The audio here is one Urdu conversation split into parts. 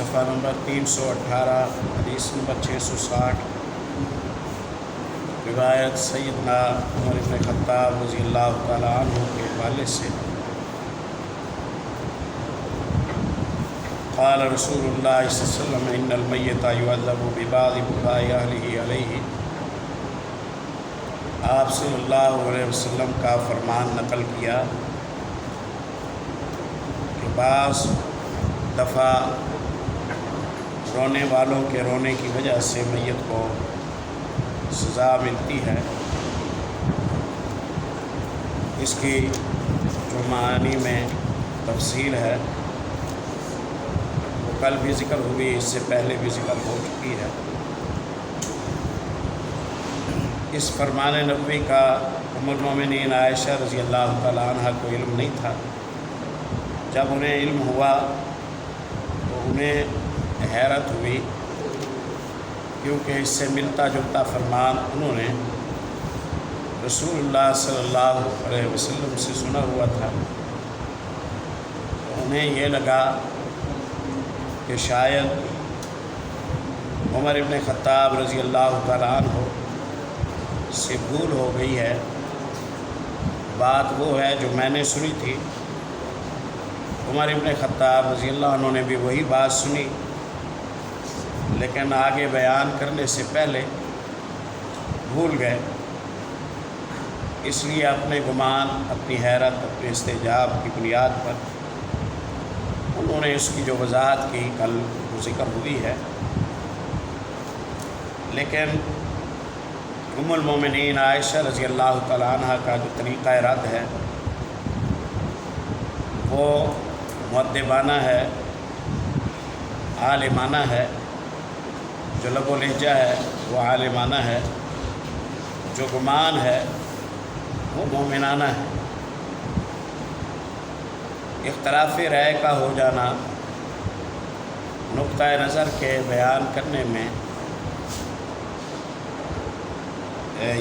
صفحہ نمبر 318 حدیث نمبر 660 روایت سیدنا عمر بن خطاب رضی اللہ تعالیٰ عنہ کے حوالے سے قال رسول اللہ صلی اللہ علیہ وسلم ان المیت یعذب ببعض بکاء اہلہ علیہ۔ آپ صلی اللہ علیہ وسلم کا فرمان نقل کیا کہ بعض دفعہ رونے والوں کے رونے کی وجہ سے میت کو سزا ملتی ہے۔ اس کی جو معانی میں تفصیل ہے وہ کل بھی ذکر ہوئی، اس سے پہلے بھی ذکر ہو چکی ہے۔ اس فرمان نبوی کا ام المومنین عائشہ رضی اللہ تعالیٰ عنہ کو علم نہیں تھا۔ جب انہیں علم ہوا تو انہیں حیرت ہوئی، کیونکہ اس سے ملتا جلتا فرمان انہوں نے رسول اللہ صلی اللہ علیہ وسلم سے سنا ہوا تھا۔ تو انہیں یہ لگا کہ شاید عمر بن خطاب رضی اللہ تعالیٰ عنہ سے بھول ہو گئی ہے، بات وہ ہے جو میں نے سنی تھی۔ عمر بن خطاب رضی اللہ عنہ نے بھی وہی بات سنی، لیکن آگے بیان کرنے سے پہلے بھول گئے، اس لیے اپنے گمان، اپنی حیرت، اپنے استعجاب کی بنیاد پر انہوں نے اس کی جو وضاحت کی کل وہ ذکر ہوئی ہے۔ لیکن ام المومنین عائشہ رضی اللہ تعالیٰ عنہ کا جو طریقہ رد ہے وہ مؤدبانہ ہے، عالمانہ ہے، جو لب و لہجہ ہے وہ عالمانہ ہے، جو گمان ہے وہ مومنانہ ہے۔ اختلاف رائے کا ہو جانا نقطہ نظر کے بیان کرنے میں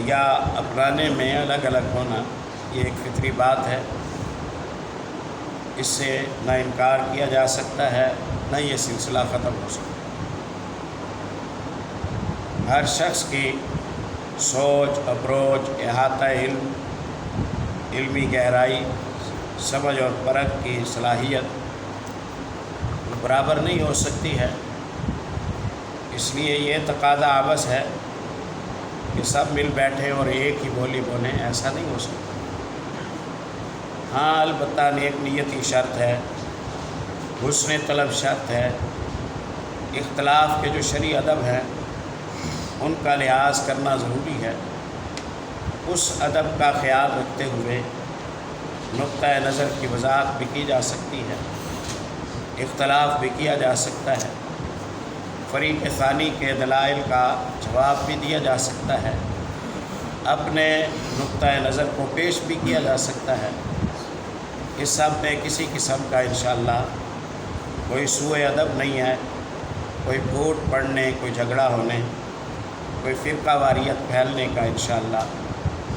یا اپنانے میں الگ الگ ہونا یہ ایک فطری بات ہے، اس سے نہ انکار کیا جا سکتا ہے نہ یہ سلسلہ ختم ہو سکتا۔ ہر شخص کی سوچ، اپروچ، احاطہ علم، علمی گہرائی، سمجھ اور پرکھ کی صلاحیت برابر نہیں ہو سکتی ہے، اس لیے یہ تقاضا عبث ہے کہ سب مل بیٹھے اور ایک ہی بولی بولیں، ایسا نہیں ہو سکتا۔ ہاں البتہ نیک نیتی شرط ہے، حسن طلب شرط ہے، اختلاف کے جو شرعی ادب ہیں ان کا لحاظ کرنا ضروری ہے۔ اس ادب کا خیال رکھتے ہوئے نقطہ نظر کی وضاحت بھی کی جا سکتی ہے، اختلاف بھی کیا جا سکتا ہے، فریق ثانی کے دلائل کا جواب بھی دیا جا سکتا ہے، اپنے نقطہ نظر کو پیش بھی کیا جا سکتا ہے۔ اس سب میں کسی قسم کا انشاءاللہ کوئی سوء ادب نہیں ہے، کوئی پھوٹ پڑنے، کوئی جھگڑا ہونے، کوئی فرقہ واریت پھیلنے کا انشاءاللہ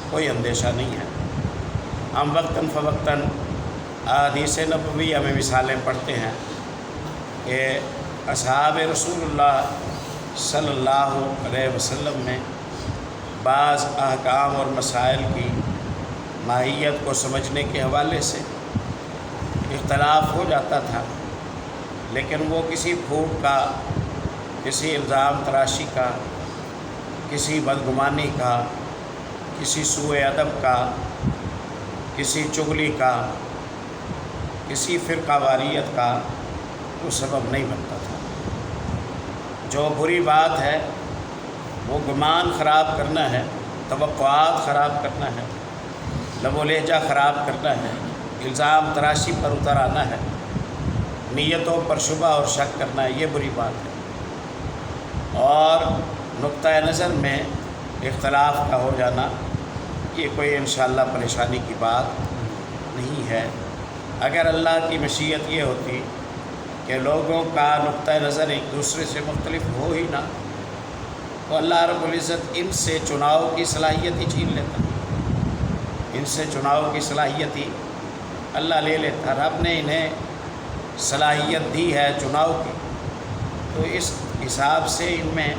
کوئی اندیشہ نہیں ہے۔ ہم وقتاً فوقتاً احادیث نبویہ میں مثالیں پڑھتے ہیں کہ اصحاب رسول اللہ صلی اللہ علیہ وسلم میں بعض احکام اور مسائل کی ماہیت کو سمجھنے کے حوالے سے اختلاف ہو جاتا تھا، لیکن وہ کسی پھوٹ کا، کسی الزام تراشی کا، کسی بدگمانی کا، کسی سوء ادب کا، کسی چغلی کا، کسی فرقہ واریت کا وہ سبب نہیں بنتا تھا۔ جو بری بات ہے وہ گمان خراب کرنا ہے، توقعات خراب کرنا ہے، لب و لہجہ خراب کرنا ہے، الزام تراشی پر اتر آنا ہے، نیتوں پر شبہ اور شک کرنا ہے، یہ بری بات ہے۔ اور نقطہ نظر میں اختلاف کا ہو جانا یہ کوئی انشاءاللہ پریشانی کی بات نہیں ہے۔ اگر اللہ کی مشیت یہ ہوتی کہ لوگوں کا نقطہ نظر ایک دوسرے سے مختلف ہو ہی نہ، تو اللہ رب العزت ان سے چناؤ کی صلاحیت ہی چھین لیتا، ان سے چناؤ کی صلاحیت ہی اللہ لے لیتا۔ رب نے انہیں صلاحیت دی ہے چناؤ کی، تو اس حساب سے ان میں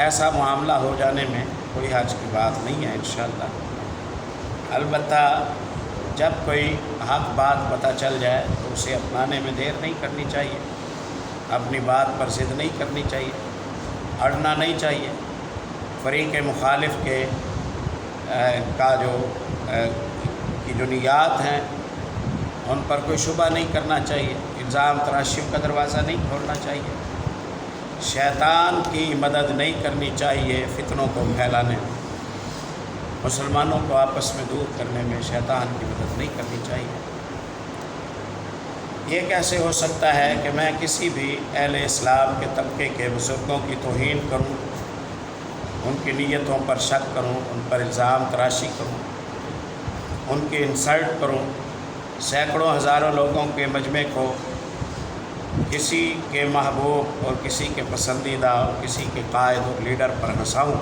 ایسا معاملہ ہو جانے میں کوئی حرج کی بات نہیں ہے انشاءاللہ۔ البتہ جب کوئی حق بات پتہ چل جائے تو اسے اپنانے میں دیر نہیں کرنی چاہیے، اپنی بات پر ضد نہیں کرنی چاہیے، اڑنا نہیں چاہیے، فریق مخالف کے جو نیات ہیں ان پر کوئی شبہ نہیں کرنا چاہیے، الزام تراشیوں کا دروازہ نہیں کھولنا چاہیے، شیطان کی مدد نہیں کرنی چاہیے فتنوں کو پھیلانے میں، مسلمانوں کو آپس میں دور کرنے میں شیطان کی مدد نہیں کرنی چاہیے۔ یہ کیسے ہو سکتا ہے کہ میں کسی بھی اہل اسلام کے طبقے کے بزرگوں کی توہین کروں، ان کی نیتوں پر شک کروں، ان پر الزام تراشی کروں، ان کی انسلٹ کروں، سینکڑوں ہزاروں لوگوں کے مجمع کو کسی کے محبوب اور کسی کے پسندیدہ اور کسی کے قائد اور لیڈر پر ہنساؤں،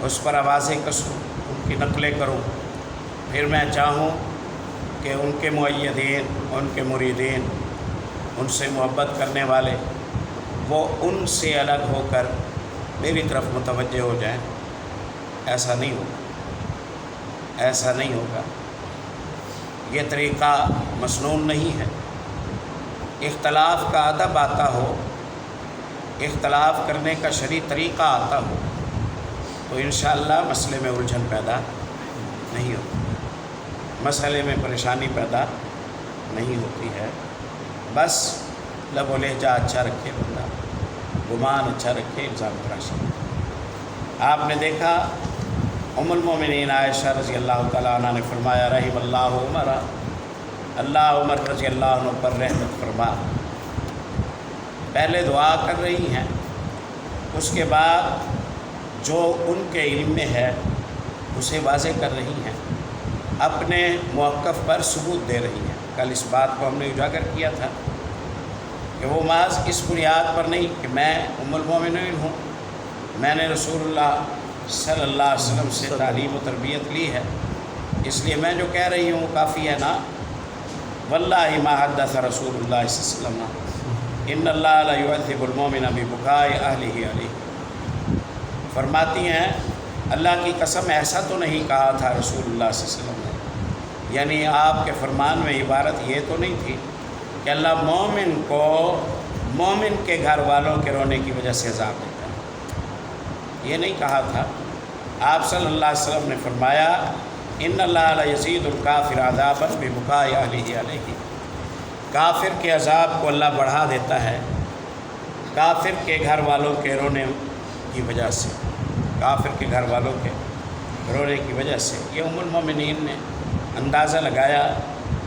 اس پر آوازیں کسوں، ان کی نقلیں کروں، پھر میں چاہوں کہ ان کے مؤیدین، ان کے مریدین، ان سے محبت کرنے والے وہ ان سے الگ ہو کر میری طرف متوجہ ہو جائیں، ایسا نہیں ہوگا، ایسا نہیں ہوگا۔ یہ طریقہ مسنون نہیں ہے۔ اختلاف کا ادب آتا ہو، اختلاف کرنے کا شرعی طریقہ آتا ہو تو انشاءاللہ مسئلے میں الجھن پیدا نہیں ہوتی، مسئلے میں پریشانی پیدا نہیں ہوتی ہے۔ بس لب و لہجہ اچھا رکھے بندہ، گمان اچھا رکھے، الزام تراشی۔ آپ نے دیکھا ام المومنین عائشہ رضی اللہ تعالیٰ عنہ نے فرمایا رحم اللہ عمر، اللہ عمر رضی اللہ عنہ پر رحمت فرما۔ پہلے دعا کر رہی ہیں، اس کے بعد جو ان کے علم میں ہے اسے واضح کر رہی ہیں، اپنے موقف پر ثبوت دے رہی ہیں۔ کل اس بات کو ہم نے اجاگر کیا تھا کہ وہ محض اس بنیاد پر نہیں کہ میں ام المومنین ہوں، میں نے رسول اللہ صلی اللہ علیہ وسلم سے تعلیم و تربیت لی ہے، اس لیے میں جو کہہ رہی ہوں کافی ہے نا۔ واللہ ما حدث رسول اللہ صلی اللہ علیہ وسلم ان اللہ لا يعذب المؤمن ببکاء اہلہ علیہ، فرماتی ہیں اللہ کی قسم ایسا تو نہیں کہا تھا رسول اللہ صلی اللہ علیہ وسلم نے، یعنی آپ کے فرمان میں عبارت یہ تو نہیں تھی کہ اللہ مومن کو مومن کے گھر والوں کے رونے کی وجہ سے عذاب دیتا ہے، یہ نہیں کہا تھا۔ آپ صلی اللہ علیہ وسلم نے فرمایا ان اللہ لا یزید الکافر عذابا ببکاء اہلہ علیہ، کافر کے عذاب کو اللہ بڑھا دیتا ہے کافر کے گھر والوں کے رونے کی وجہ سے، کافر کے گھر والوں کے رونے کی وجہ سے۔ یہ ام المومنین نے اندازہ لگایا،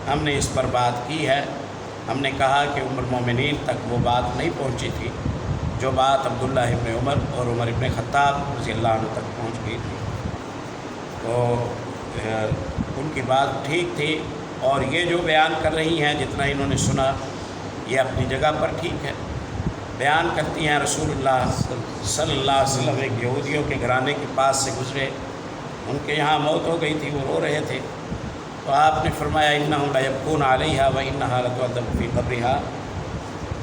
ہم نے اس پر بات کی ہے، ہم نے کہا کہ ام المومنین تک وہ بات نہیں پہنچی تھی جو بات عبداللہ ابن عمر اور عمر ابن خطاب رضی اللہ عنہ تک پہنچ گئی تھی، تو ان کی بات ٹھیک تھی، اور یہ جو بیان کر رہی ہیں جتنا انہوں نے سنا یہ اپنی جگہ پر ٹھیک ہے۔ بیان کرتی ہیں رسول اللہ صلی اللہ علیہ وسلم ایک یہودیوں کے گھرانے کے پاس سے گزرے، ان کے یہاں موت ہو گئی تھی، وہ رو رہے تھے، تو آپ نے فرمایا انہم لیبکون علیہا وانہا لتعذب فی قبرہا،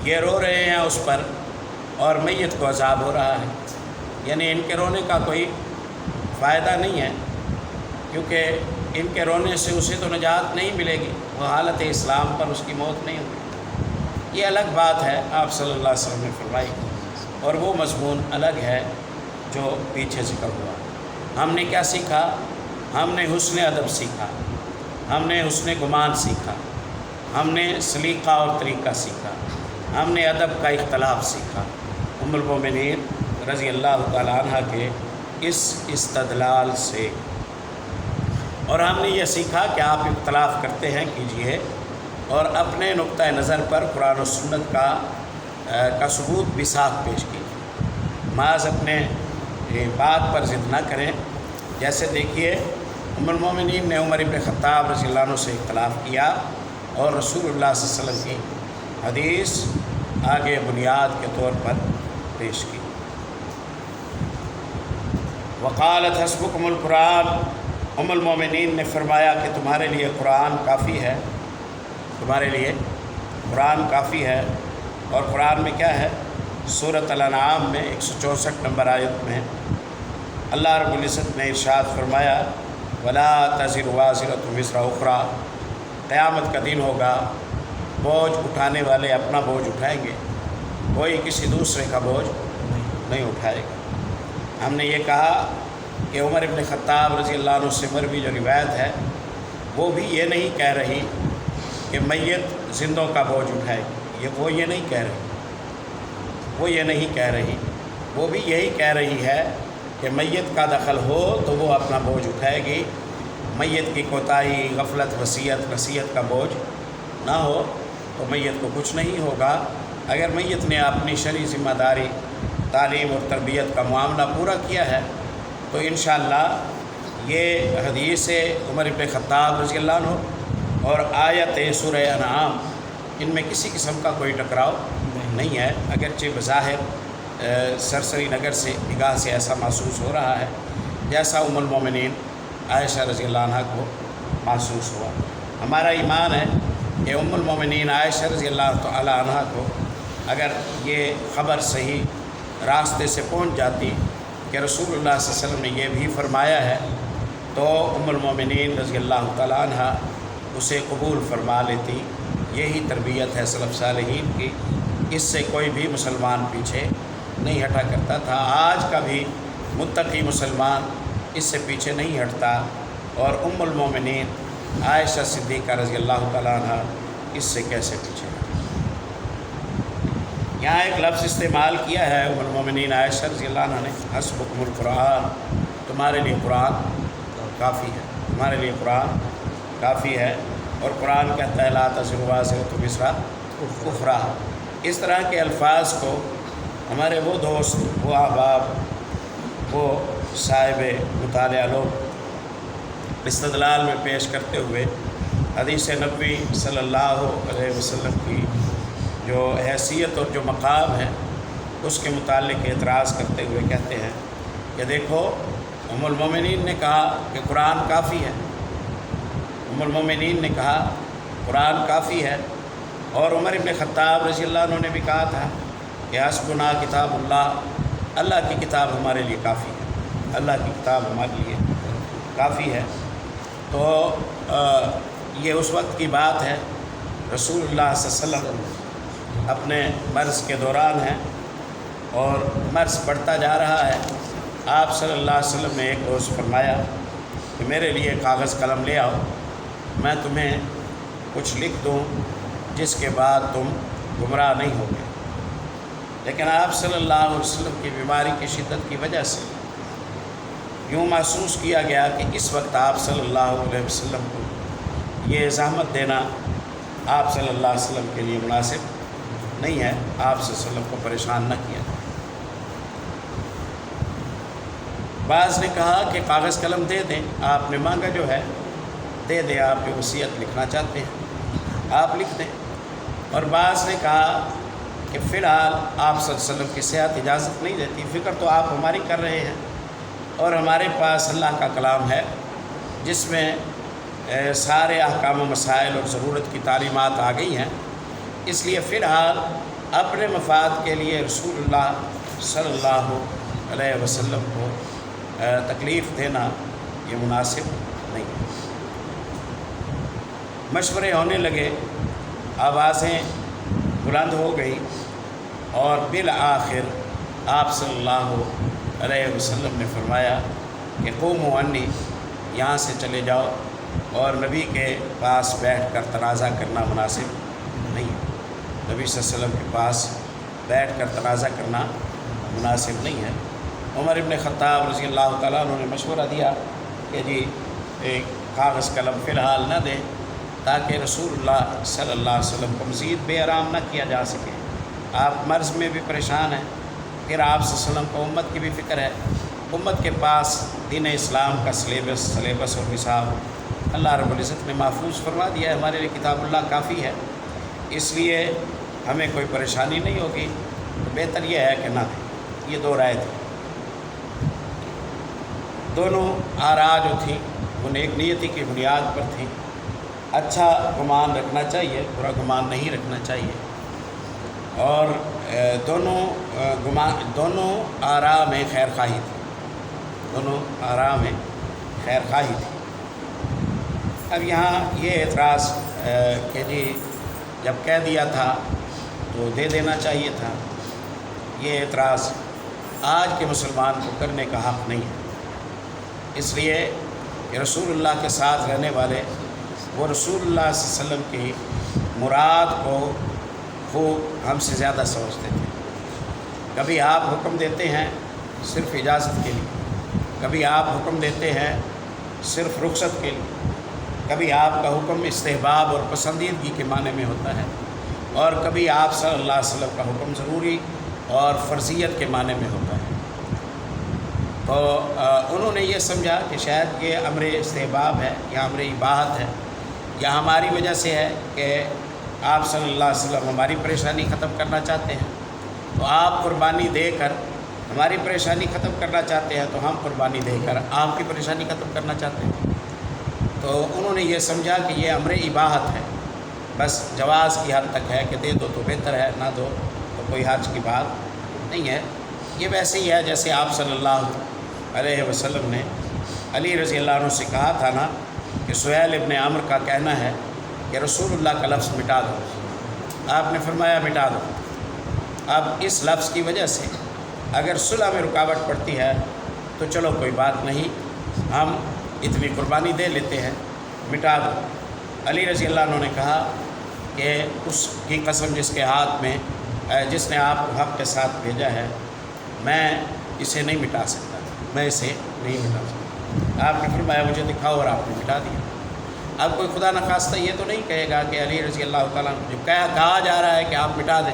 یہ رو رہے ہیں اس پر اور میت کو عذاب ہو رہا ہے، یعنی ان کے رونے کا کوئی فائدہ نہیں ہے، کیونکہ ان کے رونے سے اسے تو نجات نہیں ملے گی، وہ حالت اسلام پر اس کی موت نہیں ہوگی۔ یہ الگ بات ہے آپ صلی اللہ علیہ وسلم نے فرمائی، اور وہ مضمون الگ ہے جو پیچھے ذکر ہوا۔ ہم نے کیا سیکھا؟ ہم نے حسن ادب سیکھا، ہم نے حسن گمان سیکھا، ہم نے سلیقہ اور طریقہ سیکھا، ہم نے ادب کا اختلاف سیکھا ام المومنین رضی اللہ تعالیٰ عنہ کے اس استدلال سے، اور ہم نے یہ سیکھا کہ آپ اختلاف کرتے ہیں کیجئے، اور اپنے نقطہ نظر پر قرآن و سنت کا ثبوت بھی ساتھ پیش کیجیے، محض اپنے بات پر ضد نہ کریں۔ جیسے دیکھیے ام المومنین نے عمر ابن خطاب رضی اللہ عنہ سے اختلاف کیا اور رسول اللہ صلی اللہ علیہ وسلم کی حدیث آگے بنیاد کے طور پر پیش کی۔ وقالت حسبکم القرآن، ام المومنین نے فرمایا کہ تمہارے لیے قرآن کافی ہے، تمہارے لیے قرآن کافی ہے۔ اور قرآن میں کیا ہے؟ سورۃ الانعام میں 164 نمبر آیت میں اللہ رب العزت نے ارشاد فرمایا وَلَا تَزِرُ وَازِرَةٌ وِزْرَ أُخْرَىٰ، قیامت کا دن ہوگا، بوجھ اٹھانے والے اپنا بوجھ اٹھائیں گے، کوئی کسی دوسرے کا بوجھ نہیں اٹھائے گا۔ ہم نے یہ کہا کہ عمر ابن خطاب رضی اللہ عنہ سے مروی جو روایت ہے وہ بھی یہ نہیں کہہ رہی کہ میت زندوں کا بوجھ اٹھائے گی، وہ یہ نہیں کہہ رہی، وہ بھی یہی کہہ رہی ہے کہ میت کا دخل ہو تو وہ اپنا بوجھ اٹھائے گی، میت کی کوتاہی، غفلت، نصیحت کا بوجھ نہ ہو تو میت کو کچھ نہیں ہوگا۔ اگر میت نے اپنی شرعی ذمہ داری، تعلیم اور تربیت کا معاملہ پورا کیا ہے تو انشاءاللہ یہ حدیث عمر ابن خطاب رضی اللہ عنہ اور آیت سورہ انعام ان میں کسی قسم کا کوئی ٹکراؤ نہیں ہے، اگرچہ بظاہر سرسری نگاہ سے ایسا محسوس ہو رہا ہے جیسا ام المومنین عائشہ رضی اللہ عنہ کو محسوس ہوا۔ ہمارا ایمان ہے کہ ام المومنین عائشہ رضی اللہ تعالی عنہ کو اگر یہ خبر صحیح راستے سے پہنچ جاتی کہ رسول اللہ صلی اللہ علیہ وسلم نے یہ بھی فرمایا ہے تو ام المومنین رضی اللہ تعالی عنہ اسے قبول فرما لیتی۔ یہی تربیت ہے سلف صالحین کی، اس سے کوئی بھی مسلمان پیچھے نہیں ہٹا کرتا تھا۔ آج کا بھی متقی مسلمان اس سے پیچھے نہیں ہٹتا، اور ام المومنین عائشہ صدیقہ رضی اللہ تعالیٰ عنہ اس سے کیسے پیچھے ہٹا۔ یہاں ایک لفظ استعمال کیا ہے ام المومنین عائشہ رضی اللہ عنہ نے، حسبکم القرآن، تمہارے لیے قرآن کافی ہے، تمہارے لیے قرآن کافی ہے، اور قرآن کہتا ہے لا تزر وازرۃ وزر اخریٰ۔ اس طرح کے الفاظ کو ہمارے وہ دوست، وہ احباب، وہ صاحب مطالعہ لوگ استدلال میں پیش کرتے ہوئے حدیث نبوی صلی اللہ علیہ وسلم کی جو حیثیت اور جو مقام ہے اس کے متعلق اعتراض کرتے ہوئے کہتے ہیں کہ دیکھو ام المومنین نے کہا کہ قرآن کافی ہے، ام المومنین نے کہا قرآن کافی ہے، اور عمر ابن خطاب رضی اللہ عنہ نے بھی کہا تھا کہ حسبنا کتاب اللہ، اللہ کی کتاب ہمارے لیے کافی ہے، اللہ کی کتاب ہمارے لیے کافی ہے۔ تو یہ اس وقت کی بات ہے، رسول اللہ صلی اللہ علیہ وسلم اپنے مرض کے دوران ہیں اور مرض بڑھتا جا رہا ہے۔ آپ صلی اللہ علیہ وسلم نے ایک روز فرمایا کہ میرے لیے کاغذ قلم لے آؤ، میں تمہیں کچھ لکھ دوں جس کے بعد تم گمراہ نہیں ہوگے۔ لیکن آپ صلی اللہ علیہ وسلم کی بیماری کی شدت کی وجہ سے یوں محسوس کیا گیا کہ اس وقت آپ صلی اللہ علیہ وسلم کو یہ زحمت دینا آپ صلی اللہ علیہ وسلم کے لیے مناسب نہیں ہے، آپ صلی اللہ علیہ وسلم کو پریشان نہ کیا جائے۔ بعض نے کہا کہ کاغذ قلم دے دیں، آپ نے مانگا جو ہے دے دیں، آپ جو وصیت لکھنا چاہتے ہیں آپ لکھ دیں۔ اور بعض نے کہا کہ فی الحال آپ صلی اللہ علیہ وسلم کی صحت اجازت نہیں دیتی، فکر تو آپ ہماری کر رہے ہیں، اور ہمارے پاس اللہ کا کلام ہے جس میں سارے احکام و مسائل اور ضرورت کی تعلیمات آ گئی ہیں، اس لیے فی الحال اپنے مفاد کے لیے رسول اللہ صلی اللہ علیہ وسلم کو تکلیف دینا یہ مناسب نہیں ہے۔ مشورے ہونے لگے، آوازیں بلند ہو گئی، اور بالآخر آپ صلی اللہ علیہ وسلم نے فرمایا کہ قوموا عنی، یہاں سے چلے جاؤ، اور نبی کے پاس بیٹھ کر تنازع کرنا مناسب نہیں ہے، نبی صلی اللہ علیہ وسلم کے پاس بیٹھ کر تنازع کرنا مناسب نہیں ہے۔ عمر ابن خطاب رضی اللہ تعالیٰ عنہ نے مشورہ دیا کہ جی ایک کاغذ قلم فی الحال نہ دیں تاکہ رسول اللہ صلی اللہ علیہ وسلم کو مزید بے آرام نہ کیا جا سکے، آپ مرض میں بھی پریشان ہیں، پھر آپ صلی اللہ علیہ وسلم کو امت کی بھی فکر ہے، امت کے پاس دین اسلام کا سلیبس اور نصاب اللہ رب العزت نے محفوظ فرما دیا ہے، ہمارے لیے کتاب اللہ کافی ہے، اس لیے ہمیں کوئی پریشانی نہیں ہوگی، تو بہتر یہ ہے کہ نہ دیں۔ یہ دو رائے تھی، دونوں آراء جو تھیں وہ نیک نیتی کی بنیاد پر تھیں، اچھا گمان رکھنا چاہیے، برا گمان نہیں رکھنا چاہیے۔ اور دونوں آرا میں خیر خواہی تھی، دونوں آرا میں خیر خواہی تھی۔ اب یہاں یہ اعتراض کہ جی جب کہہ دیا تھا تو دے دینا چاہیے تھا، یہ اعتراض آج کے مسلمان کو کرنے کا حق نہیں ہے، اس لیے کہ رسول اللہ کے ساتھ رہنے والے وہ رسول اللہ صلی اللہ علیہ وسلم کی مراد کو خوب ہم سے زیادہ سمجھتے تھے۔ کبھی آپ حکم دیتے ہیں صرف اجازت کے لیے، کبھی آپ حکم دیتے ہیں صرف رخصت کے لیے، کبھی آپ کا حکم استحباب اور پسندیدگی کے معنی میں ہوتا ہے، اور کبھی آپ صلی اللہ علیہ وسلم کا حکم ضروری اور فرضیت کے معنی میں ہوتا ہے۔ تو انہوں نے یہ سمجھا کہ شاید یہ امر استحباب ہے یا امر اباحت ہے، یا ہماری وجہ سے ہے کہ آپ صلی اللہ علیہ وسلم ہماری پریشانی ختم کرنا چاہتے ہیں، تو آپ قربانی دے کر ہماری پریشانی ختم کرنا چاہتے ہیں، تو ہم قربانی دے کر آپ کی پریشانی ختم کرنا چاہتے ہیں۔ تو انہوں نے یہ سمجھا کہ یہ امر اباحت ہے، بس جواز کی حد تک ہے کہ دے دو تو بہتر ہے، نہ دو تو کوئی حرج کی بات نہیں ہے۔ یہ ویسے ہی ہے جیسے آپ صلی اللہ علیہ وسلم نے علی رضی اللہ عنہ سے کہا تھا نا کہ سہیل ابن عمرو کا کہنا ہے کہ رسول اللہ کا لفظ مٹا دو، آپ نے فرمایا مٹا دو۔ اب اس لفظ کی وجہ سے اگر صلح میں رکاوٹ پڑتی ہے تو چلو کوئی بات نہیں، ہم اتنی قربانی دے لیتے ہیں، مٹا دو۔ علی رضی اللہ عنہ نے کہا کہ اس کی قسم جس کے ہاتھ میں جس نے آپ کو حق کے ساتھ بھیجا ہے، میں اسے نہیں مٹا سکتا، میں اسے نہیں مٹا سکتا۔ آپ نے فرمایا مجھے دکھاؤ، اور آپ نے مٹا دیا۔ اب کوئی خدا نخواستہ یہ تو نہیں کہے گا کہ علی رضی اللہ تعالیٰ عنہ جو کہا جا رہا ہے کہ آپ مٹا دیں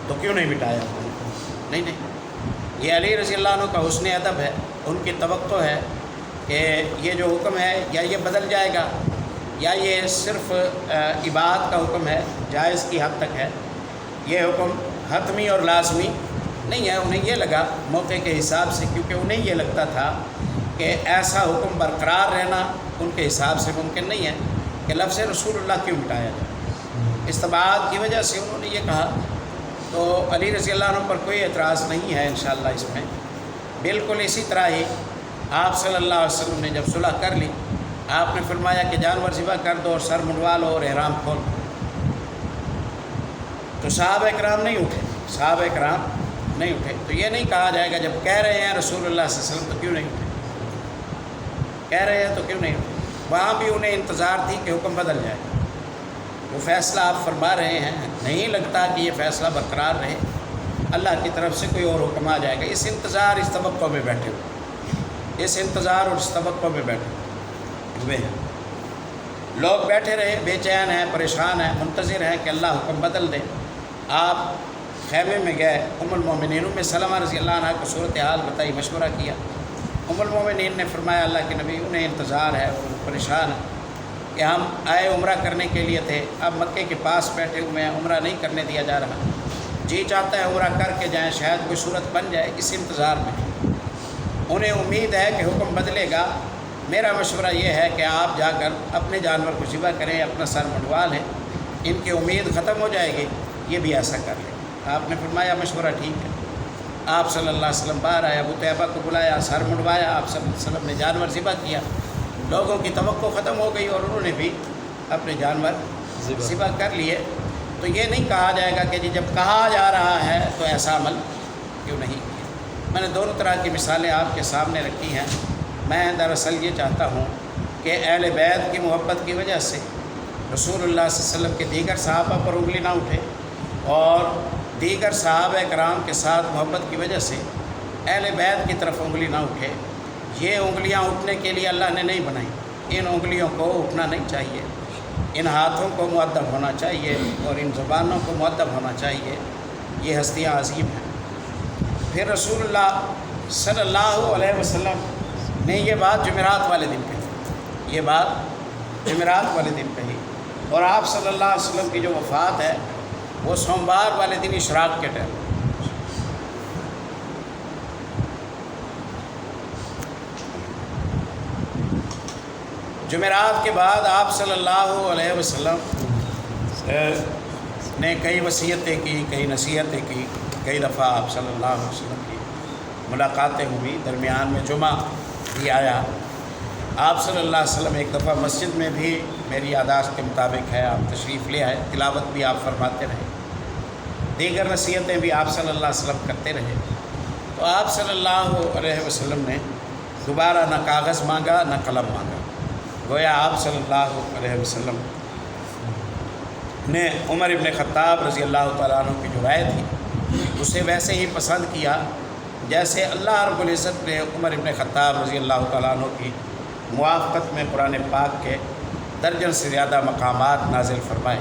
تو کیوں نہیں مٹایا؟ نہیں، یہ علی رضی اللہ عنہ کا حسن ادب ہے، ان کی توقع ہے کہ یہ جو حکم ہے یا یہ بدل جائے گا، یا یہ صرف اباحت کا حکم ہے، جائز کی حد تک ہے، یہ حکم حتمی اور لازمی نہیں ہے۔ انہیں یہ لگا موقع کے حساب سے، کیونکہ انہیں یہ لگتا تھا کہ ایسا حکم برقرار رہنا ان کے حساب سے ممکن نہیں ہے کہ لفظ رسول اللہ کیوں مٹایا جائے، استبعاد کی وجہ سے انہوں نے یہ کہا۔ تو علی رضی اللہ عنہ پر کوئی اعتراض نہیں ہے انشاءاللہ اس میں۔ بالکل اسی طرح ہی آپ صلی اللہ علیہ وسلم نے جب صلح کر لی، آپ نے فرمایا کہ جانور ذبح کر دو اور سر منڈوا لو اور احرام کھول دو۔ تو صحابہ کرام نہیں اٹھے، صحابہ کرام نہیں اٹھے۔ تو یہ نہیں کہا جائے گا جب کہہ رہے ہیں رسول اللہ صلی اللہ علیہ وسلم تو کیوں نہیں اٹھے، کہہ رہے ہیں تو کیوں نہیں اٹھے؟ وہاں بھی انہیں انتظار تھی کہ حکم بدل جائے، وہ فیصلہ آپ فرما رہے ہیں، نہیں لگتا کہ یہ فیصلہ برقرار رہے، اللہ کی طرف سے کوئی اور حکم آ جائے گا۔ اس انتظار اس توقع میں بیٹھے ہوئے، اس انتظار اور اس توقع میں بیٹھے ہوئے ہیں۔ لوگ بیٹھے رہے، بے چین ہیں، پریشان ہیں، منتظر ہیں کہ اللہ حکم بدل دے۔ آپ خیمے میں گئے، ام المومنین ام سلمہ رضی اللہ عنہ کو صورتحال بتائی، مشورہ کیا۔ ام المومنین نے فرمایا اللہ کے نبی انہیں انتظار ہے، وہ پریشان ہے کہ ہم آئے عمرہ کرنے کے لیے تھے، اب مکے کے پاس بیٹھے ہوئے ہیں، عمرہ نہیں کرنے دیا جا رہا، جی چاہتا ہے عمرہ کر کے جائیں، شاید کوئی صورت بن جائے، اس انتظار میں انہیں امید ہے کہ حکم بدلے گا۔ میرا مشورہ یہ ہے کہ آپ جا کر اپنے جانور کو ذبح کریں، اپنا سر منڈوا لیں، ان کی امید ختم ہو جائے گی، یہ بھی ایسا کر لیں۔ آپ نے فرمایا مشورہ ٹھیک ہے۔ آپ صلی اللہ علیہ وسلم باہر آئے، ابو طیبہ کو بلایا، سر منڈوایا، آپ صلی اللہ علیہ وسلم نے جانور ذبح کیا، لوگوں کی توقع ختم ہو گئی اور انہوں نے بھی اپنے جانور ذبح کر لیے۔ تو یہ نہیں کہا جائے گا کہ جی جب کہا جا رہا ہے تو ایسا عمل کیوں نہیں کیا۔ میں نے دونوں طرح کی مثالیں آپ کے سامنے رکھی ہیں۔ میں دراصل یہ چاہتا ہوں کہ اہل بیت کی محبت کی وجہ سے رسول اللہ صلی اللہ علیہ وسلم کے دیگر صحابہ پر انگلی نہ اٹھے، اور دیگر صحابہ کرام کے ساتھ محبت کی وجہ سے اہل بیت کی طرف انگلی نہ اٹھے۔ یہ انگلیاں اٹھنے کے لیے اللہ نے نہیں بنائی، ان انگلیوں کو اٹھنا نہیں چاہیے، ان ہاتھوں کو مؤدب ہونا چاہیے اور ان زبانوں کو مؤدب ہونا چاہیے۔ یہ ہستیاں عظیم ہیں۔ پھر رسول اللہ صلی اللہ علیہ وسلم نے یہ بات جمعرات والے دن کہی، یہ بات جمعرات والے دن کہی، اور آپ صلی اللہ علیہ وسلم کی جو وفات ہے وہ سوموار والے دن اشراق کے ٹائم۔ جمعرات کے بعد آپ صلی اللہ علیہ وسلم نے کئی وصیتیں کی، کئی نصیحتیں کی، کئی دفعہ آپ صلی اللہ علیہ وسلم کی ملاقاتیں ہوئی، درمیان میں جمعہ بھی آیا۔ آپ صلی اللہ علیہ وسلم ایک دفعہ مسجد میں بھی میری یادداشت کے مطابق ہے آپ تشریف لے آئے، تلاوت بھی آپ فرماتے رہے، دیگر نصیحتیں بھی آپ صلی اللہ علیہ وسلم کرتے رہے۔ تو آپ صلی اللہ علیہ وسلم نے دوبارہ نہ کاغذ مانگا نہ قلم مانگا، گویا آپ صلی اللہ علیہ وسلم نے عمر ابن خطاب رضی اللہ تعالیٰ عنہ کی جو رائے تھی اسے ویسے ہی پسند کیا جیسے اللہ رب العزت نے عمر ابن خطاب رضی اللہ تعالیٰ عنہ کی موافقت میں قرآن پاک کے درجن سے زیادہ مقامات نازل فرمائے۔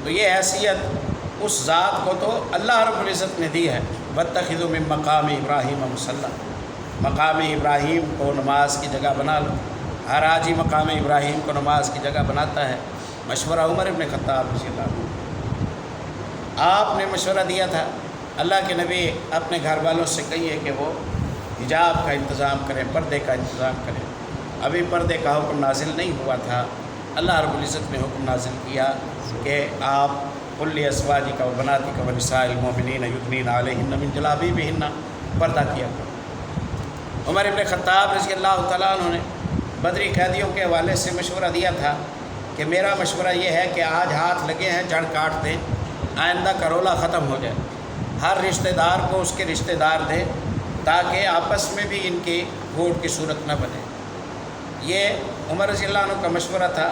تو یہ حیثیت اس ذات کو تو اللہ رب العزت نے دی ہے، واتخذوا من مقام ابراہیم مصلی، مقام ابراہیم کو نماز کی جگہ بنا لو۔ ہر حاجی مقام ابراہیم کو نماز کی جگہ بناتا ہے، مشورہ عمر ابن خطاب رضی اللہ عنہ۔ آپ نے مشورہ دیا تھا اللہ کے نبی اپنے گھر والوں سے کہیے کہ وہ حجاب کا انتظام کریں، پردے کا انتظام کریں۔ ابھی پردے کا حکم نازل نہیں ہوا تھا، اللہ رب العزت نے حکم نازل کیا کہ آپ قل لازواجک و بناتک و نساء المؤمنین یدنین علیہن من جلابیبہن، پردہ کیا کرو۔ عمر ابن خطاب رضی اللہ تعالیٰ عنہ نے بدری قیدیوں کے حوالے سے مشورہ دیا تھا کہ میرا مشورہ یہ ہے کہ آج ہاتھ لگے ہیں جڑ کاٹ دیں، آئندہ کا رولا ختم ہو جائے، ہر رشتہ دار کو اس کے رشتہ دار دے تاکہ آپس میں بھی ان کی گھوٹ کی صورت نہ بنے۔ یہ عمر رضی اللہ عنہ کا مشورہ تھا،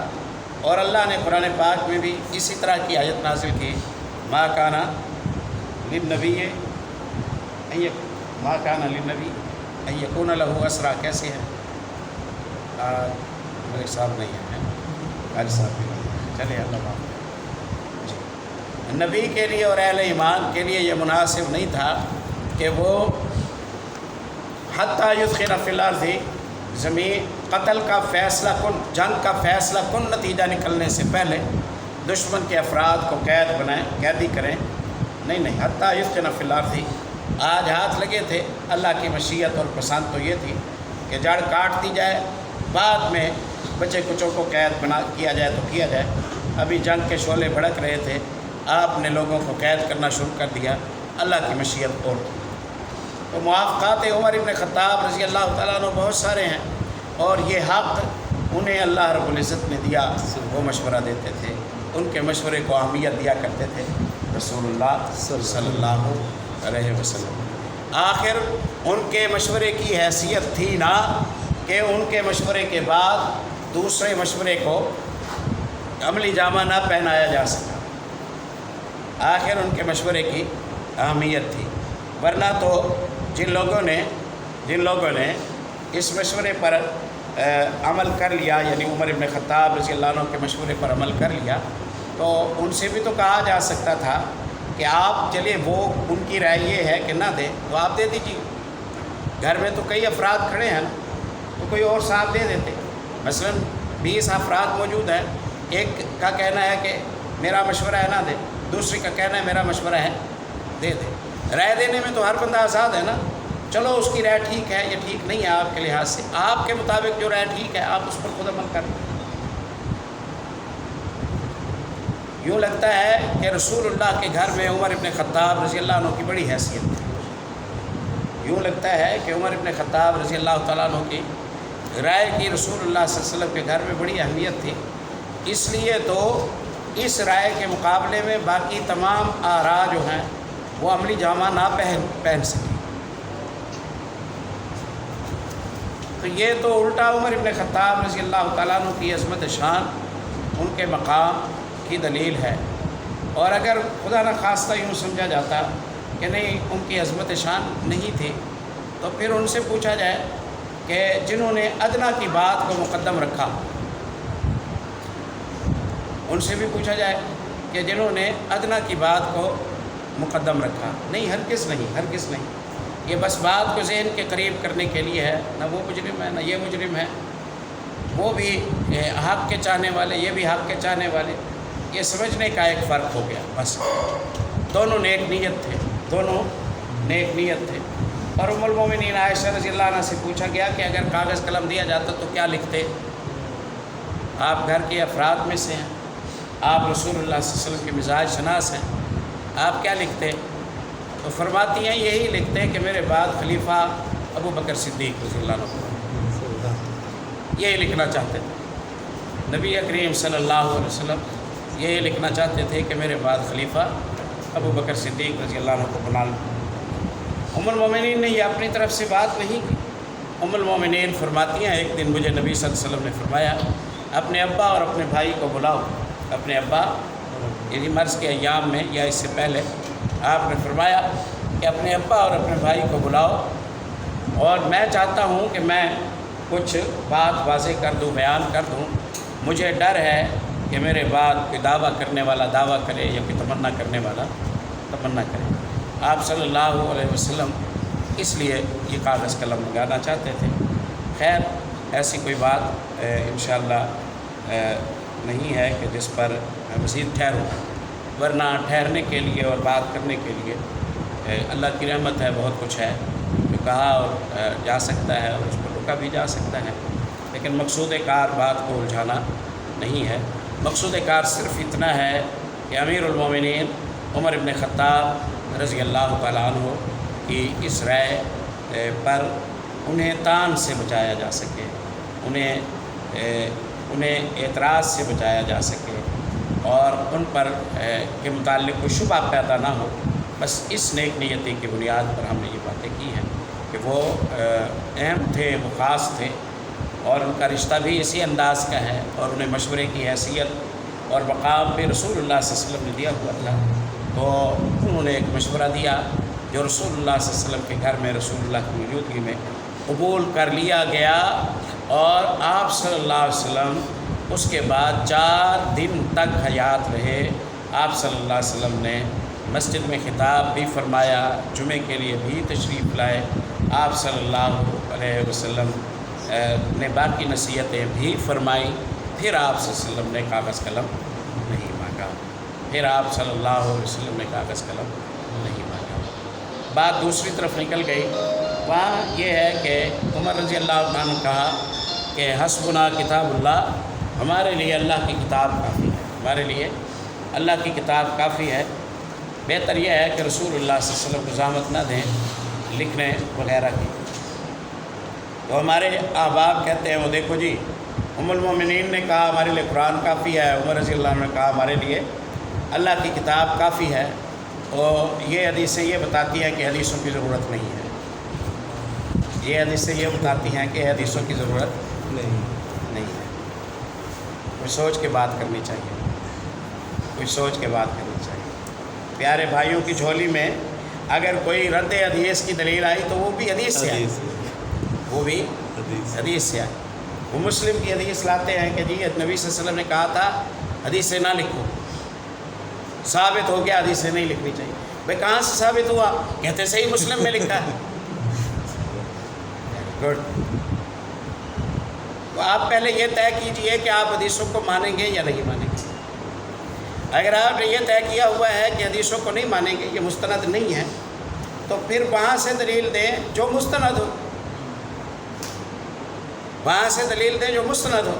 اور اللہ نے قرآن پاک میں بھی اسی طرح کی آیت نازل کی، ما کان للنبی ما کان للنبی ان یکون لہ اسریٰ، کیسے ہے میرے صاحب نہیں ہے قاری صاحب بھی نہیں، چلے اللہ معاف جی۔ نبی کے لیے اور اہل ایمان کے لیے یہ مناسب نہیں تھا کہ وہ حتیٰ یدخل فی الارض، زمین قتل کا فیصلہ کن، جنگ کا فیصلہ کن نتیجہ نکلنے سے پہلے دشمن کے افراد کو قید بنائیں، قیدی کریں، نہیں، حتیٰ یدخل فی الارض۔ آج ہاتھ لگے تھے، اللہ کی مشیت اور پسند تو یہ تھی کہ جڑ کاٹ دی جائے، بعد میں بچے کچوں کو قید کیا جائے تو کیا جائے۔ ابھی جنگ کے شعلے بھڑک رہے تھے، آپ نے لوگوں کو قید کرنا شروع کر دیا، اللہ کی مشیت اور تھی۔ تو موافقات عمر ابن خطاب رضی اللہ تعالیٰ عنہ بہت سارے ہیں، اور یہ حق انہیں اللہ رب العزت نے دیا، وہ مشورہ دیتے تھے، ان کے مشورے کو اہمیت دیا کرتے تھے رسول اللہ صلی اللہ علیہ وسلم۔ آخر ان کے مشورے کی حیثیت تھی نہ کہ ان کے مشورے کے بعد دوسرے مشورے کو عملی جامہ نہ پہنایا جا سکا، آخر ان کے مشورے کی اہمیت تھی۔ ورنہ تو جن لوگوں نے اس مشورے پر عمل کر لیا، یعنی عمر ابن خطاب رضی اللہ عنہ کے مشورے پر عمل کر لیا، تو ان سے بھی تو کہا جا سکتا تھا کہ آپ چلیے، وہ ان کی رائے یہ ہے کہ نہ دیں تو آپ دے دیجیے، گھر میں تو کئی افراد کھڑے ہیں تو کوئی اور صاحب دے دیتے۔ مثلا 20 افراد موجود ہیں، ایک کا کہنا ہے کہ میرا مشورہ ہے نہ دے، دوسرے کا کہنا ہے میرا مشورہ ہے دے دے۔ رائے دینے میں تو ہر بندہ آزاد ہے نا، چلو اس کی رائے ٹھیک ہے، یہ ٹھیک نہیں ہے آپ کے لحاظ سے، آپ کے مطابق جو رائے ٹھیک ہے آپ اس پر خود عمل کریں۔ یوں لگتا ہے کہ رسول اللہ کے گھر میں عمر ابن خطاب رضی اللہ عنہ کی بڑی حیثیت تھی، یوں لگتا ہے کہ عمر ابن خطاب رضی اللہ تعالیٰ عنہ کی رائے کی رسول اللہ صلی اللہ علیہ وسلم کے گھر میں بڑی اہمیت تھی، اس لیے تو اس رائے کے مقابلے میں باقی تمام آراء جو ہیں وہ عملی جامہ نہ پہن سکیں۔ تو یہ تو الٹا عمر ابن خطاب رضی اللہ تعالیٰ عنہ کی عظمت شان، ان کے مقام کی دلیل ہے۔ اور اگر خدا نخواستہ یوں سمجھا جاتا کہ نہیں ان کی عظمت شان نہیں تھی، تو پھر ان سے پوچھا جائے کہ جنہوں نے ادنا کی بات کو مقدم رکھا، ان سے بھی پوچھا جائے کہ جنہوں نے ادنا کی بات کو مقدم رکھا۔ نہیں، ہرگز نہیں، یہ بس بات کو ذہن کے قریب کرنے کے لیے ہے، نہ وہ مجرم ہے نہ یہ مجرم ہے، وہ بھی حق کے چاہنے والے، یہ بھی حق کے چاہنے والے، یہ سمجھنے کا ایک فرق ہو گیا بس۔ دونوں نیک نیت تھے۔ اور ام المومنین عائشہ رضی اللہ عنہ سے پوچھا گیا کہ اگر کاغذ قلم دیا جاتا تو کیا لکھتے؟ آپ گھر کے افراد میں سے ہیں، آپ رسول اللہ صلی اللہ علیہ وسلم کے مزاج شناس ہیں، آپ کیا لکھتے؟ تو فرماتی ہیں یہی لکھتے ہیں کہ میرے بعد خلیفہ ابو بکر صدیق رضی اللہ عنہ، یہی لکھنا چاہتے تھے نبی کریم صلی اللہ علیہ وسلم، یہی لکھنا چاہتے تھے کہ میرے بعد خلیفہ ابو بکر صدیق رضی اللہ عنہ کو بنا لوں۔ ام المومنین نے یہ اپنی طرف سے بات نہیں کی۔ ام المومنین فرماتی ہیں ایک دن مجھے نبی صلی اللہ علیہ وسلم نے فرمایا اپنے ابا اور اپنے بھائی کو بلاؤ۔ اپنے ابا یعنی مرض کے ایام میں یا اس سے پہلے آپ نے فرمایا کہ اپنے ابا اور اپنے بھائی کو بلاؤ، اور میں چاہتا ہوں کہ میں کچھ بات واضح کر دوں، بیان کر دوں۔ مجھے ڈر ہے کہ میرے بعد کوئی دعویٰ کرنے والا دعویٰ کرے یا کوئی تمنا کرنے والا تمنا کرے۔ آپ صلی اللہ علیہ وسلم اس لیے یہ کاغذ قلم منگانا چاہتے تھے۔ خیر ایسی کوئی بات انشاءاللہ نہیں ہے کہ جس پر مزید ٹھہروں، ورنہ ٹھہرنے کے لیے اور بات کرنے کے لیے اللہ کی رحمت ہے، بہت کچھ ہے جو کہا اور جا سکتا ہے اور اس پر رکا بھی جا سکتا ہے، لیکن مقصود کار بات کو الجھانا نہیں ہے۔ مقصود کار صرف اتنا ہے کہ امیر المومنین عمر بن خطاب رضی اللہ تعالیٰ عنہ کی اس رائے پر انہیں طعن سے بچایا جا سکے، انہیں اعتراض سے بچایا جا سکے، اور ان پر کے متعلق کوئی شبہ پیدا نہ ہو۔ بس اس نیک نیتی کی بنیاد پر ہم نے یہ باتیں کی ہیں کہ وہ اہم تھے، وہ خاص تھے، اور ان کا رشتہ بھی اسی انداز کا ہے، اور انہیں مشورے کی حیثیت اور مقام بھی رسول اللہ صلی اللہ علیہ وسلم نے دیا ہوا تھا۔ تو انہوں نے ایک مشورہ دیا جو رسول اللہ صلی اللہ علیہ وسلم کے گھر میں رسول اللہ کی موجودگی میں قبول کر لیا گیا، اور آپ صلی اللہ علیہ وسلم اس کے بعد 4 دن تک حیات رہے۔ آپ صلی اللہ علیہ وسلم نے مسجد میں خطاب بھی فرمایا، جمعے کے لیے بھی تشریف لائے۔ آپ صلی اللہ علیہ وسلم نے باقی نصیحتیں بھی فرمائیں۔ پھر آپ صلی اللہ علیہ وسلم نے کاغذ قلم نہیں مانگا، پھر آپ صلی اللہ علیہ وسلم نے کاغذ قلم نہیں مانگا۔ بات دوسری طرف نکل گئی، وہاں یہ ہے کہ عمر رضی اللہ عنہ نے کہا کہ حسبنا کتاب اللہ، ہمارے لیے اللہ کی کتاب کافی ہے، ہمارے لیے اللہ کی کتاب کافی ہے۔ بہتر یہ ہے کہ رسول اللہ صلی اللہ علیہ وسلم کو زحمت نہ دیں لکھنے وغیرہ کی۔ تو ہمارے احباب کہتے ہیں وہ دیکھو جی، ام المومنین نے کہا ہمارے لیے قرآن کافی ہے، عمر رضی اللہ عنہ نے کہا ہمارے لیے اللہ کی کتاب کافی ہے، اور یہ حدیثیں یہ بتاتی ہیں کہ حدیثوں کی ضرورت نہیں ہے۔ یہ حدیثیں یہ بتاتی ہیں کہ حدیثوں کی ضرورت نہیں ہے۔ کوئی سوچ کے بات کرنی چاہیے، کوئی سوچ کے بات کرنی چاہیے۔ پیارے بھائیوں کی جھولی میں اگر کوئی رد حدیث کی دلیل آئی تو وہ بھی حدیث سے آئی، وہ بھی حدیث سے آئی۔ وہ مسلم کی حدیث لاتے ہیں کہ جی نبی صلی اللہ علیہ وسلم نے کہا تھا حدیثیں نہ لکھو، ثابت ہو گیا حدیثیں نہیں لکھنی چاہیے۔ بھائی کہاں سے ثابت ہوا؟ کہتے صحیح مسلم میں لکھا ہے۔ گڈ، تو آپ پہلے یہ طے کیجئے کہ آپ حدیثوں کو مانیں گے یا نہیں مانیں گے۔ اگر آپ نے یہ طے کیا ہوا ہے کہ حدیثوں کو نہیں مانیں گے، یہ مستند نہیں ہے، تو پھر وہاں سے دلیل دیں جو مستند ہو، وہاں سے دلیل دیں جو مستند ہو۔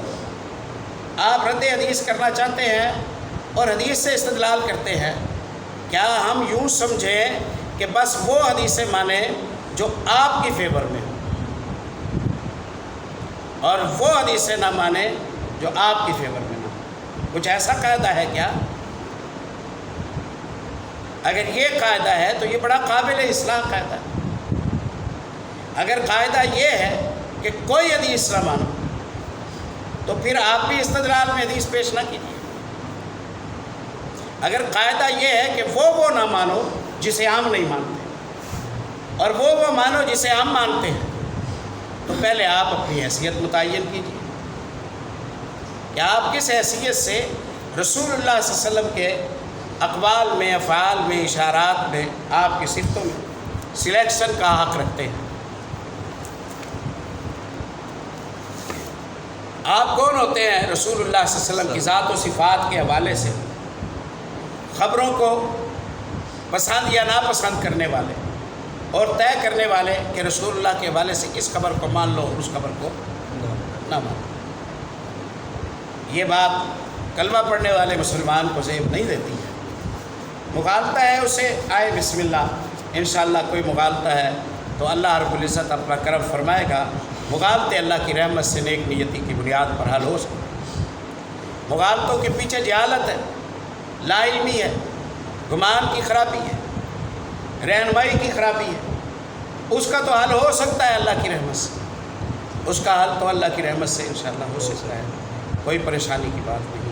آپ رد حدیث کرنا چاہتے ہیں اور حدیث سے استدلال کرتے ہیں، کیا ہم یوں سمجھیں کہ بس وہ حدیثیں مانیں جو آپ کی فیور میں ہوں، اور وہ حدیثیں نہ مانیں جو آپ کی فیور میں نہ ہوں؟ کچھ ایسا قاعدہ ہے کیا؟ اگر یہ قاعدہ ہے تو یہ بڑا قابل اصلاح قاعدہ ہے۔ اگر قاعدہ یہ ہے کہ کوئی حدیث نہ مانو تو پھر آپ بھی استدلال میں حدیث پیش نہ کیجیے۔ اگر قاعدہ یہ ہے کہ وہ نہ مانو جسے ہم نہیں مانتے، اور وہ مانو جسے ہم مانتے ہیں، تو پہلے آپ اپنی حیثیت متعین کیجیے کہ آپ کس حیثیت سے رسول اللہ صلی اللہ علیہ وسلم کے اقوال میں، افعال میں، اشارات میں، آپ کی صفتوں میں سلیکشن کا حق رکھتے ہیں۔ آپ کون ہوتے ہیں رسول اللہ صلی اللہ علیہ وسلم کی ذات و صفات کے حوالے سے خبروں کو پسند یا ناپسند کرنے والے اور طے کرنے والے کہ رسول اللہ کے حوالے سے اس خبر کو مان لو اور اس خبر کو نہ مانو؟ یہ بات کلمہ پڑھنے والے مسلمان کو زیب نہیں دیتی ہے۔ مغالطہ ہے اسے آئے بسم اللہ، انشاءاللہ کوئی مغالطہ ہے تو اللہ رب العزت اپنا کرم فرمائے گا۔ مغالطے اللہ کی رحمت سے نیک نیتی کی بنیاد پر حل ہو سکتے ہیں۔ مغالطوں کے پیچھے جہالت ہے، لا علمی ہے، گمان کی خرابی ہے، رہنمائی کی خرابی ہے، اس کا تو حل ہو سکتا ہے اللہ کی رحمت سے، اس کا حل تو اللہ کی رحمت سے انشاءاللہ ہو سکتا ہے، کوئی پریشانی کی بات نہیں ہے۔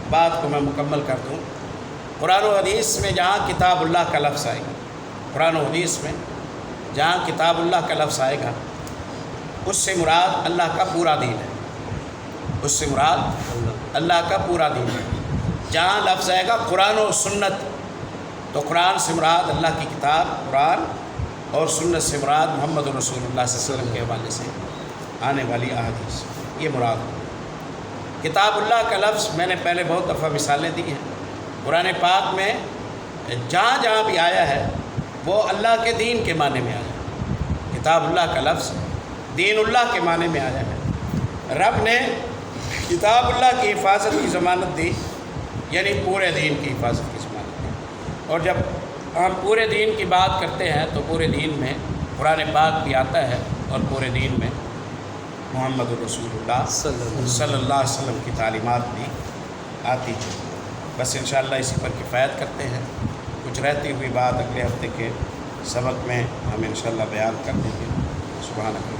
بات کو میں مکمل کر دوں، قرآن و حدیث میں جہاں کتاب اللہ کا لفظ آئے گا، قرآن و حدیث میں جہاں کتاب اللہ کا لفظ آئے گا، اس سے مراد اللہ کا پورا دین ہے، اس سے مراد اللہ کا پورا دین ہے۔ جہاں لفظ آئے گا قرآن و سنت، تو قرآن سے مراد اللہ کی کتاب قرآن، اور سنت سے مراد محمد رسول اللہ صلی اللہ علیہ وسلم کے حوالے سے آنے والی احادیث، یہ مراد ہے۔ کتاب اللہ کا لفظ میں نے پہلے بہت دفعہ مثالیں دی ہیں، قرآن پاک میں جہاں جہاں بھی آیا ہے وہ اللہ کے دین کے معنی میں آیا ہے۔ کتاب اللہ کا لفظ دین اللہ کے معنی میں آیا ہے۔ رب نے کتاب اللہ کی حفاظت کی ضمانت دی، یعنی پورے دین کی حفاظت کی ضمانت دی، اور جب ہم پورے دین کی بات کرتے ہیں تو پورے دین میں قرآن پاک بھی آتا ہے، اور پورے دین میں محمد رسول اللہ صلی اللہ علیہ وسلم کی تعلیمات بھی آتی ہے۔ بس انشاءاللہ اسی پر کفایت کرتے ہیں، کچھ رہتی ہوئی بات اگلے ہفتے کے سبق میں ہم انشاءاللہ بیان کر دیں گے۔ سبحانک